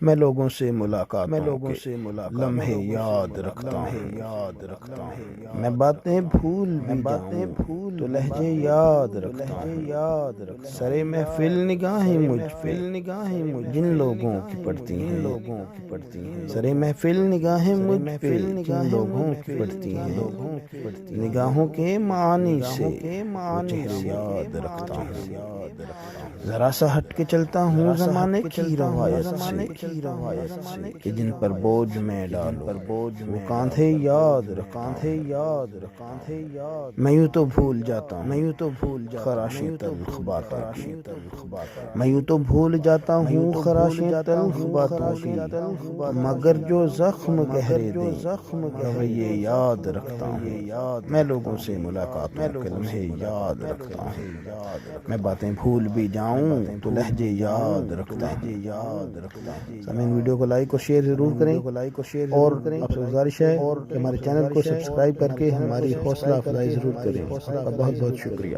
میں لوگوں سے ملاقاتوں کے لمحے یاد رکھتا ہوں، میں باتیں بھول بھی جاؤں تو لہجے یاد رکھتا ہوں، سرے محفل نگاہیں مجھ جن لوگوں کی پڑتی ہیں، سرے محفل نگاہیں مجھ پہ جن لوگوں کی پڑتی ہیں، نگاہوں کے معنی سے وہ چہرے یاد رکھتا ہوں، ذرا سا ہٹ کے چلتا ہوں زمانے کی روایت سے کہ جن پر بوجھ میں ڈالوں وہ کاندھے یاد رکھتا ہوں، میں یوں تو بھول جاتا ہوں خراشیں تلخ باتوں کی، میں یوں تو بھول جاتا ہوں خراشیں تلخ باتوں کی، مگر جو زخم گہرے دیں رویے یاد رکھتا ہوں، میں لوگوں سے ملاقاتوں کے لمحے یاد رکھتا ہوں، میں باتیں بھول بھی جاؤں تو لہجے یاد رکھتا ہوں۔ سامعین، ویڈیو کو لائک اور شیئر ضرور کریں، اور آپ سے گزارش ہے کہ ہمارے چینل کو سبسکرائب کر کے ہماری حوصلہ افزائی ضرور کریں۔ آپ کا بہت بہت شکریہ۔